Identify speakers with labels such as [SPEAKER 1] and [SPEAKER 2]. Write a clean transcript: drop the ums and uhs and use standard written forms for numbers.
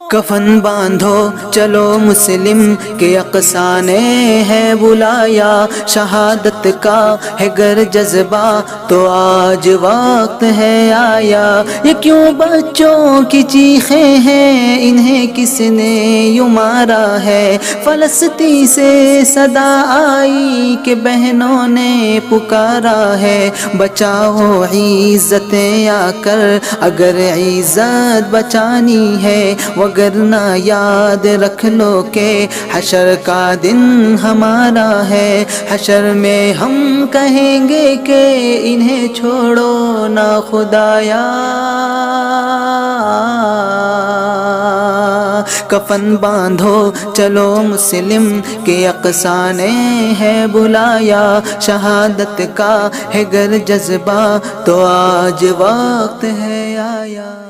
[SPEAKER 1] کفن باندھو چلو مسلم کے اقصا نے ہے بلایا، شہادت کا ہے گر جذبہ تو آج وقت ہے آیا۔ یہ کیوں بچوں کی چیخیں ہیں، انہیں کس نے یوں مارا ہے؟ فلسطین سے صدا آئی کہ بہنوں نے پکارا ہے، بچاؤ عزتیں آ کر اگر عزت بچانی ہے، وگرنہ یاد رکھ لو کہ حشر کا دن ہمارا ہے۔ حشر میں ہم کہیں گے کہ انہیں چھوڑو نہ خدایا۔ کفن باندھو چلو مسلم کے اقصا نے ہے بلایا، شہادت کا ہے گر جذبہ تو آج وقت ہے آیا۔